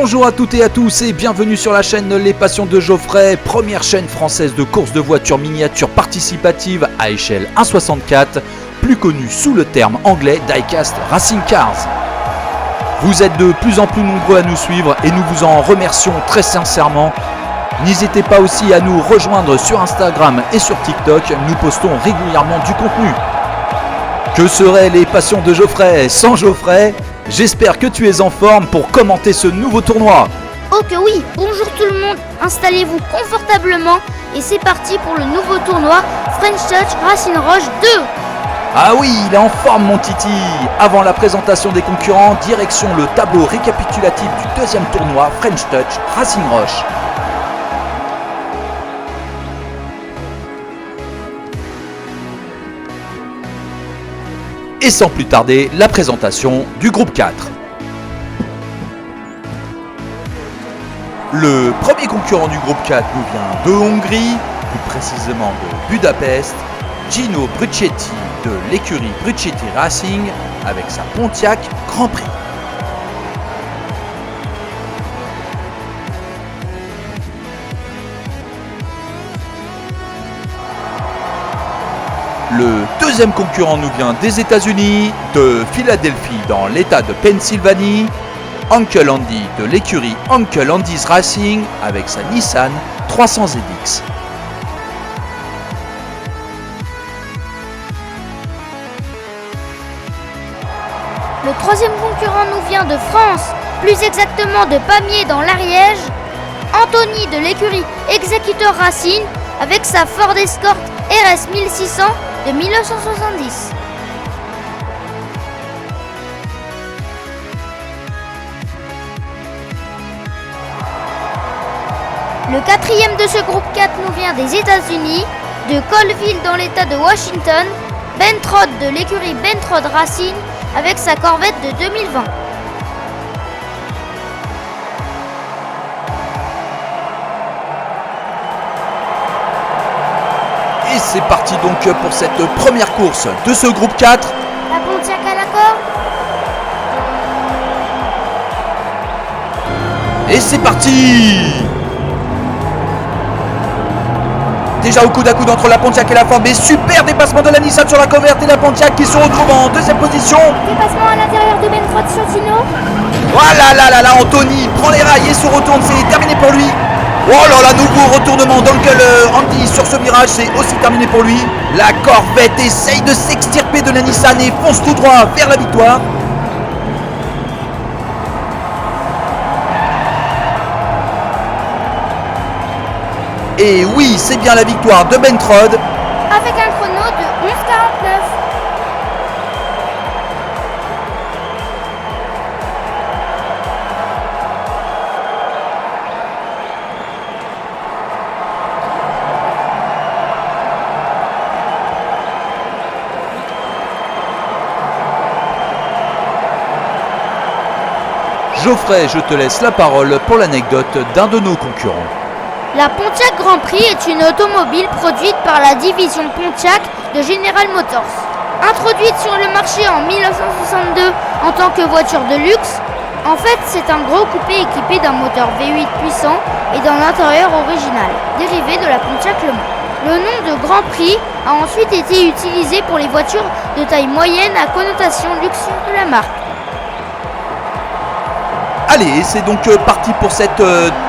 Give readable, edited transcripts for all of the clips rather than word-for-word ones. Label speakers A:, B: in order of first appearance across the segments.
A: Bonjour à toutes et à tous et bienvenue sur la chaîne Les Passions de Geoffrey, première chaîne française de course de voitures miniatures participatives à échelle 1/64, plus connue sous le terme anglais Diecast Racing Cars. Vous êtes de plus en plus nombreux à nous suivre et nous vous en remercions très sincèrement. N'hésitez pas aussi à nous rejoindre sur Instagram et sur TikTok, nous postons régulièrement du contenu. Que seraient les Passions de Geoffrey sans Geoffrey ? J'espère que tu es en forme pour commenter ce nouveau tournoi.
B: Oh que oui, bonjour tout le monde, installez-vous confortablement et c'est parti pour le nouveau tournoi French Touch Racing Roche 2.
A: Ah oui, il est en forme mon Titi. Avant la présentation des concurrents, direction le tableau récapitulatif du deuxième tournoi French Touch Racing Roche. Et sans plus tarder, la présentation du groupe 4. Le premier concurrent du groupe 4 nous vient de Hongrie, plus précisément de Budapest, Gino Bruchetti de l'écurie Bruchetti Racing avec sa Pontiac Grand Prix. Le deuxième concurrent nous vient des États-Unis, de Philadelphie dans l'État de Pennsylvanie, Uncle Andy de l'écurie Uncle Andy's Racing avec sa Nissan 300 ZX.
B: Le troisième concurrent nous vient de France, plus exactement de Pamiers dans l'Ariège, Anthony de l'écurie Executor Racing avec sa Ford Escort RS 1600 de 1970. Le quatrième de ce groupe 4 nous vient des États-Unis, de Colville dans l'État de Washington, Ben Trott de l'écurie Ben Trott Racing avec sa Corvette de 2020.
A: Et c'est parti donc pour cette première course de ce groupe 4.
B: La Pontiac à l'accord.
A: Et c'est parti! Déjà au coude à coude entre la Pontiac et la Ford, mais super dépassement de la Nissan sur la Coverte et la Pontiac qui se retrouve en deuxième position.
B: Dépassement à l'intérieur de Ben Trott sur Gino.
A: Voilà, là, Anthony prend les rails et se retourne, c'est terminé pour lui. Oh là là, nouveau retournement d'Uncle Andy sur ce virage, c'est aussi terminé pour lui. La Corvette essaye de s'extirper de la Nissan et fonce tout droit vers la victoire. Et oui, c'est bien la victoire de Ben Trott.
B: Avec un chrono de 11,49.
A: Geoffrey, je te laisse la parole pour l'anecdote d'un de nos concurrents.
B: La Pontiac Grand Prix est une automobile produite par la division Pontiac de General Motors. Introduite sur le marché en 1962 en tant que voiture de luxe, en fait c'est un gros coupé équipé d'un moteur V8 puissant et d'un intérieur original, dérivé de la Pontiac Le Mans. Le nom de Grand Prix a ensuite été utilisé pour les voitures de taille moyenne à connotation luxueuse de la marque.
A: Allez, c'est donc parti pour cette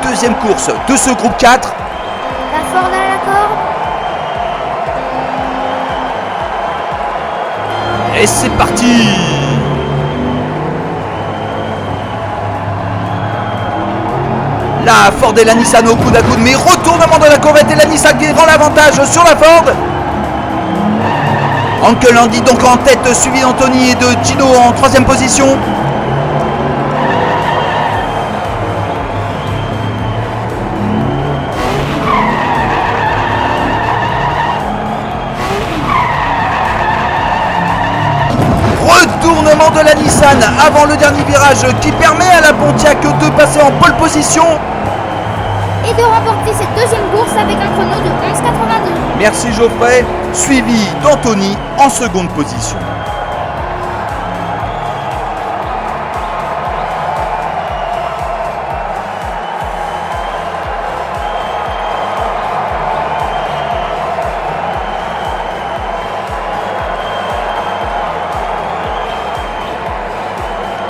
A: deuxième course de ce groupe 4.
B: La Ford à l'accord.
A: Et c'est parti! La Ford et la Nissan au coude à coude, mais retournement de la Corvette et la Nissan qui rend l'avantage sur la Ford. Uncle Andy donc en tête, suivi d'Anthony et de Gino en troisième position. Retournement de la Nissan avant le dernier virage qui permet à la Pontiac de passer en pole position.
B: Et de remporter cette deuxième course avec un chrono de 11,82.
A: Merci Geoffrey, suivi d'Anthony en seconde position.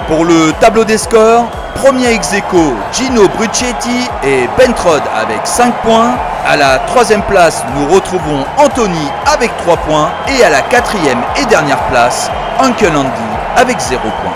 A: Pour le tableau des scores, premier ex-aequo Gino Bruchetti et Bentrod avec 5 points. À la troisième place, nous retrouvons Anthony avec 3 points. Et à la quatrième et dernière place, Uncle Andy avec 0 points.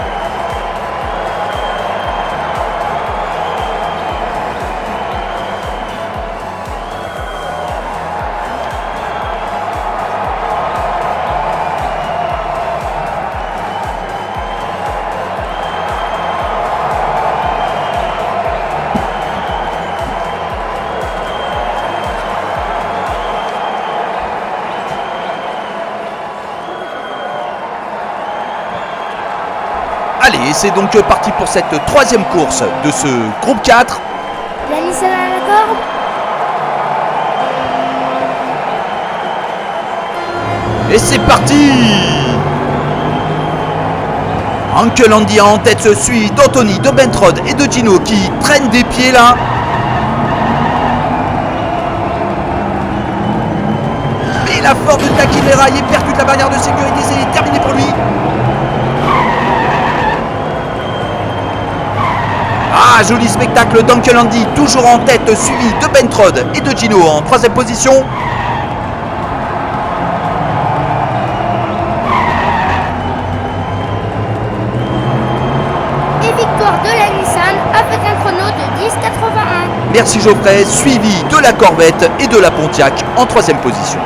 A: Allez, c'est donc parti pour cette troisième course de ce groupe 4.
B: La Nissan à la corde.
A: Et c'est parti! Uncle Andy en tête se suit d'Anthony, de Bentrod et de Gino qui traînent des pieds là. Et la Ford de taquine les rails et percute la barrière de sécurité, c'est terminé pour lui. Ah, joli spectacle d'Uncle Andy, toujours en tête, suivi de Bentrod et de Gino en troisième position.
B: Et victoire de la Nissan avec un chrono de 10,81.
A: Merci Geoffrey, suivi de la Corvette et de la Pontiac en troisième position.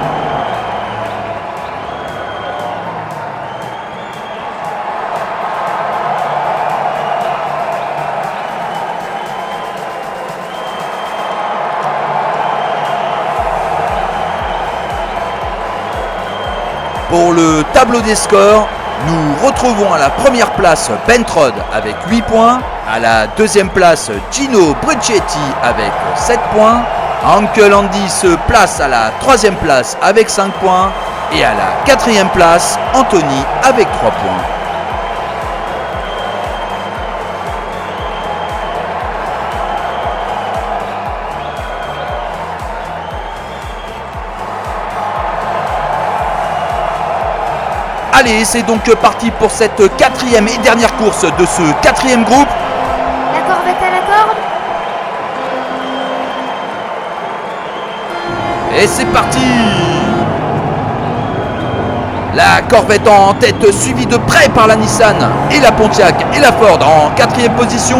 A: Pour le tableau des scores, nous retrouvons à la première place Bentrod avec 8 points, à la deuxième place Gino Bruchetti avec 7 points, Uncle Andy se place à la troisième place avec 5 points et à la quatrième place Anthony avec 3 points. Allez, c'est donc parti pour cette quatrième et dernière course de ce quatrième groupe.
B: La Corvette à la corde.
A: Et c'est parti! La Corvette en tête, suivie de près par la Nissan et la Pontiac et la Ford en quatrième position.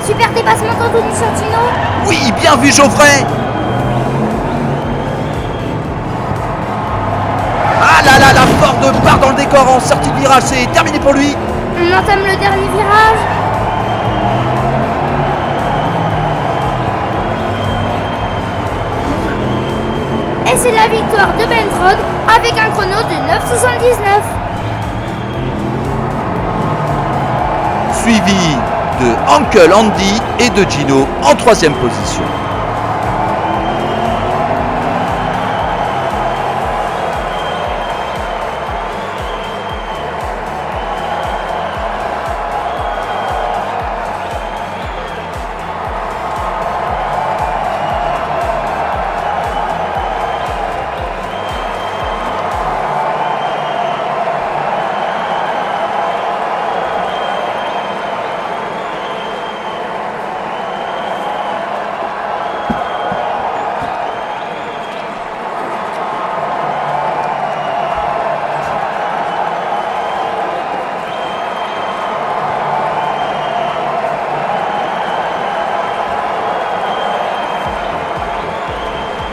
B: Super dépassement d'Anthony Sortino.
A: Oui, bien vu Geoffrey! Ah là là, la Ford part dans le décor en sortie de virage, c'est terminé pour lui.
B: On entame le dernier virage. Et c'est la victoire de Bentrod avec un chrono de 9,79.
A: Suivi de Uncle Andy et de Gino en troisième position.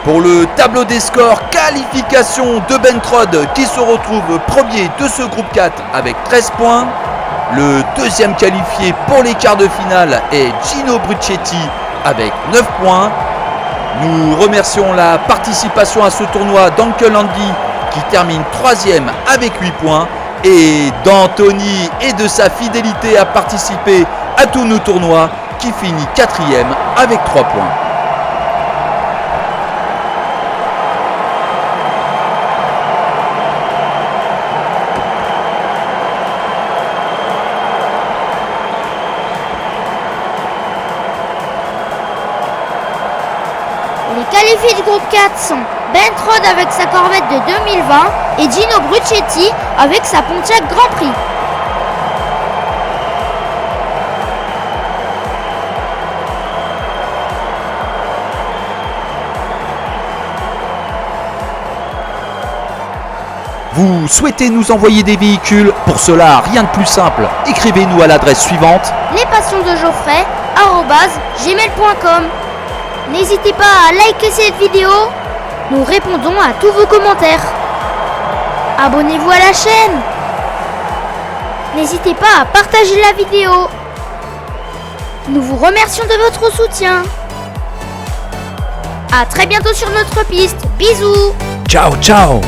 A: Pour le tableau des scores, qualification de Bentrod qui se retrouve premier de ce groupe 4 avec 13 points. Le deuxième qualifié pour les quarts de finale est Gino Bruchetti avec 9 points. Nous remercions la participation à ce tournoi d'Uncle Andy qui termine troisième avec 8 points et d'Anthony et de sa fidélité à participer à tous nos tournois qui finit quatrième avec 3 points.
B: qualifiés du groupe 4 sont Ben Trod avec sa Corvette de 2020 et Gino Bruchetti avec sa Pontiac Grand Prix.
A: Vous souhaitez nous envoyer des véhicules? Pour cela, rien de plus simple. Écrivez-nous à l'adresse suivante:
B: lespassionsdegeoffrey@gmail.com. N'hésitez pas à liker cette vidéo. Nous répondons à tous vos commentaires. Abonnez-vous à la chaîne. N'hésitez pas à partager la vidéo. Nous vous remercions de votre soutien. À très bientôt sur notre piste. Bisous.
A: Ciao, ciao.